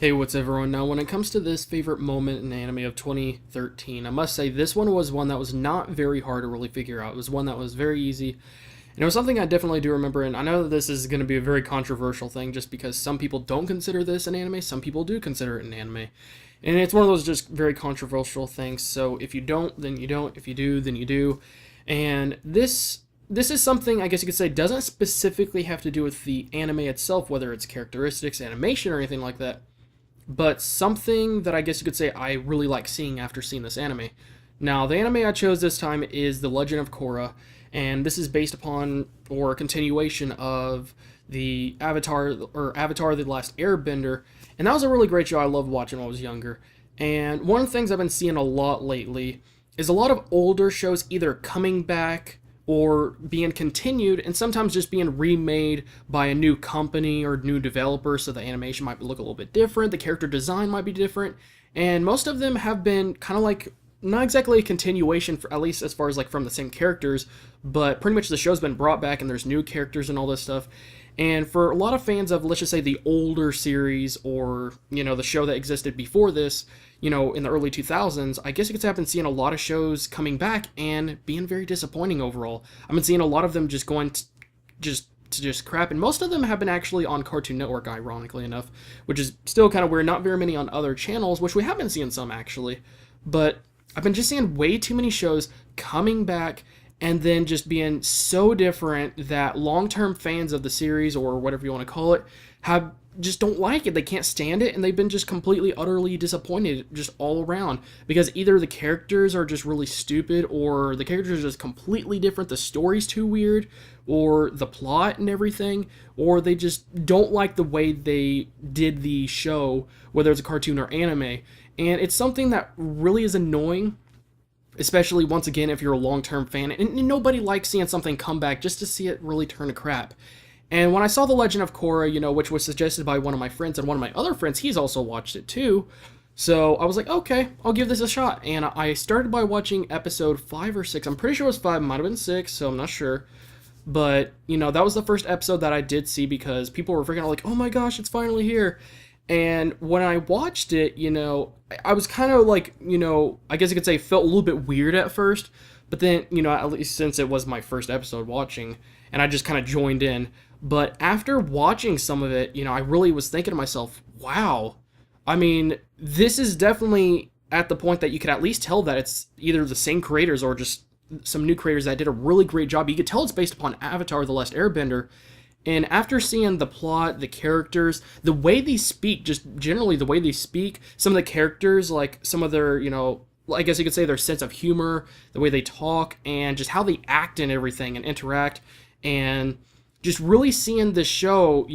Hey, what's everyone? Now, when it comes to this favorite moment in anime of 2013, I must say this one was one that was not very hard to really figure out. It was one that was very easy, and it was something I definitely do remember. And I know that this is going to be a very controversial thing just because some people don't consider this an anime, some people do consider it an anime. And it's one of those just very controversial things. So if you don't, then you don't. If you do, then you do. And this is something I guess you could say doesn't specifically have to do with the anime itself, whether it's characteristics, animation, or anything like that, but something that I guess you could say I really like seeing after seeing this anime. Now, the anime I chose this time is The Legend of Korra, and this is based upon or a continuation of the Avatar the Last Airbender, and that was a really great show I loved watching when I was younger. And one of the things I've been seeing a lot lately is a lot of older shows either coming back or being continued and sometimes just being remade by a new company or new developer, so the animation might look a little bit different, the character design might be different, and most of them have been kind of like not exactly a continuation, for at least as far as like from the same characters, but pretty much the show's been brought back and there's new characters and all this stuff. And for a lot of fans of, let's just say, the older series, or the show that existed before this, in the early 2000s, I guess you could say I've been seeing a lot of shows coming back and being very disappointing overall. I've been seeing a lot of them just going just crap, and most of them have been actually on Cartoon Network, ironically enough, which is still kind of weird. Not very many on other channels, which we have been seeing some actually, but I've been just seeing way too many shows coming back and then just being so different that long-term fans of the series, or whatever you want to call it, have just don't like it. They can't stand it, and they've been just completely, utterly disappointed just all around, because either the characters are just really stupid, or the characters are just completely different, the story's too weird, or the plot and everything, or they just don't like the way they did the show, whether it's a cartoon or anime. And it's something that really is annoying, especially once again if you're a long-term fan, and nobody likes seeing something come back just to see it really turn to crap. And when I saw The Legend of Korra, which was suggested by one of my friends, and one of my other friends, he's also watched it too, so I was like, okay, I'll give this a shot. And I started by watching episode 5 or 6. I'm pretty sure it was 5, might have been 6, so I'm not sure. But that was the first episode that I did see, because people were freaking out like, oh my gosh, it's finally here. And when I watched it, I was kind of like, I guess you could say felt a little bit weird at first. But then, at least since it was my first episode watching, and I just kind of joined in. But after watching some of it, I really was thinking to myself, wow. I mean, this is definitely at the point that you could at least tell that it's either the same creators or just some new creators that did a really great job. You could tell it's based upon Avatar The Last Airbender. And after seeing the plot, the characters, the way they speak, just generally the way they speak, some of the characters, like some of their, I guess you could say their sense of humor, the way they talk, and just how they act and everything and interact, and just really seeing the show,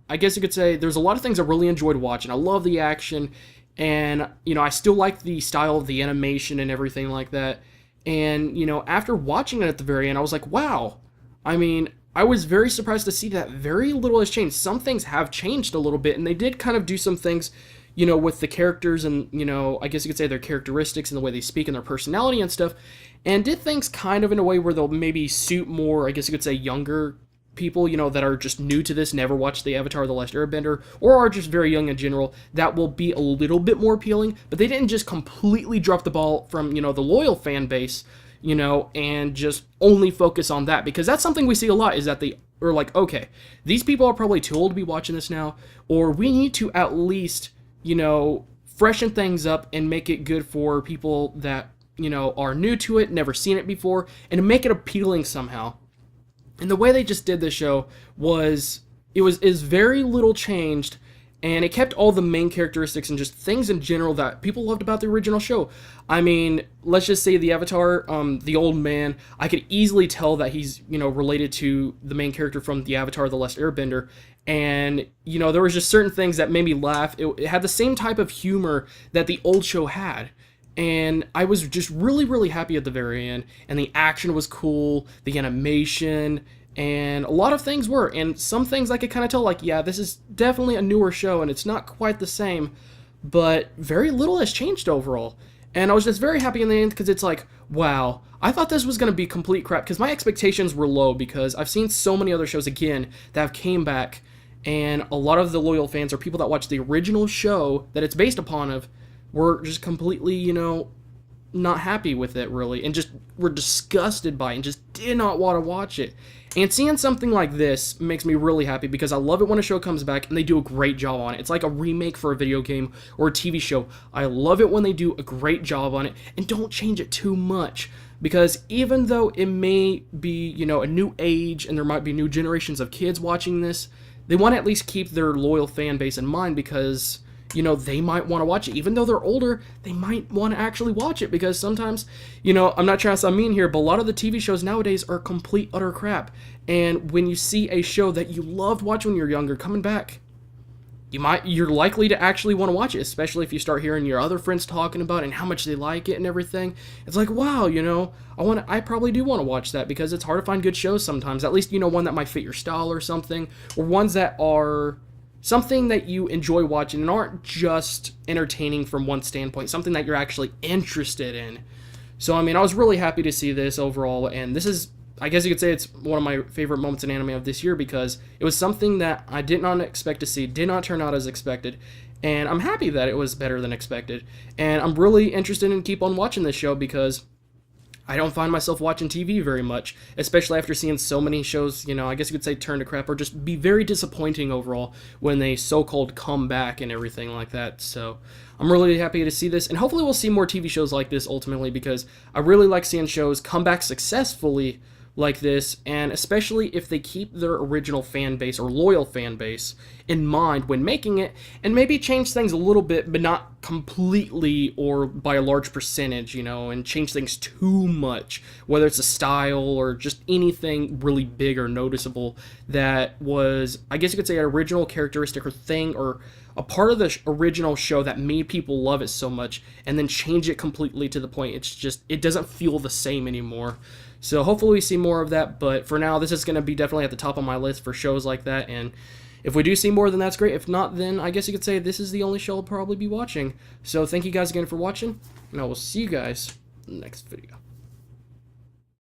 I guess you could say there's a lot of things I really enjoyed watching. I love the action, and, I still like the style of the animation and everything like that. And, after watching it at the very end, I was like, wow. I mean, I was very surprised to see that very little has changed. Some things have changed a little bit, and they did kind of do some things, with the characters and, I guess you could say their characteristics and the way they speak and their personality and stuff, and did things kind of in a way where they'll maybe suit more, I guess you could say, younger people, that are just new to this, never watched the Avatar The Last Airbender, or are just very young in general, that will be a little bit more appealing. But they didn't just completely drop the ball from, the loyal fan base, and just only focus on that, because that's something we see a lot, is that they are like, okay, these people are probably too old to be watching this now, or we need to at least, freshen things up and make it good for people that, are new to it, never seen it before, and to make it appealing somehow. And the way they just did this show is very little changed, and it kept all the main characteristics and just things in general that people loved about the original show. I mean, let's just say the Avatar, the old man, I could easily tell that he's, related to the main character from the Avatar The Last Airbender. And, there was just certain things that made me laugh. It had the same type of humor that the old show had. And I was just really, really happy at the very end. And the action was cool, the animation, and a lot of things were. And some things I could kind of tell, like, yeah, this is definitely a newer show, and it's not quite the same. But very little has changed overall. And I was just very happy in the end, because it's like, wow, I thought this was going to be complete crap, because my expectations were low, because I've seen so many other shows, again, that have came back, and a lot of the loyal fans are people that watch the original show that it's based upon of were just completely, not happy with it really, and just were disgusted by it and just did not want to watch it. And seeing something like this makes me really happy because I love it when a show comes back and they do a great job on it. It's like a remake for a video game or a TV show. I love it when they do a great job on it and don't change it too much, because even though it may be, a new age and there might be new generations of kids watching this, they want to at least keep their loyal fan base in mind, because they might want to watch it. Even though they're older, they might want to actually watch it, because sometimes, I'm not trying to sound mean here, but a lot of the TV shows nowadays are complete utter crap. And when you see a show that you loved watching when you were younger coming back, you're likely to actually want to watch it, especially if you start hearing your other friends talking about it and how much they like it and everything. It's like, wow, I probably do want to watch that, because it's hard to find good shows sometimes. At least, one that might fit your style or something, or ones that are something that you enjoy watching and aren't just entertaining from one standpoint, something that you're actually interested in. So, I was really happy to see this overall, and this is, I guess you could say, it's one of my favorite moments in anime of this year, because it was something that I did not expect to see, did not turn out as expected, and I'm happy that it was better than expected. And I'm really interested in keep on watching this show, because I don't find myself watching TV very much, especially after seeing so many shows, I guess you could say turn to crap, or just be very disappointing overall when they so-called come back and everything like that. So I'm really happy to see this, and hopefully we'll see more TV shows like this ultimately, because I really like seeing shows come back successfully like this, and especially if they keep their original fan base or loyal fan base in mind when making it, and maybe change things a little bit, but not completely or by a large percentage, and change things too much, whether it's a style or just anything really big or noticeable that was, I guess you could say, an original characteristic or thing, or a part of the original show that made people love it so much, and then change it completely to the point it doesn't feel the same anymore. So hopefully we see more of that, but for now, this is going to be definitely at the top of my list for shows like that, and if we do see more, then that's great. If not, then I guess you could say this is the only show I'll probably be watching. So thank you guys again for watching, and I will see you guys in the next video.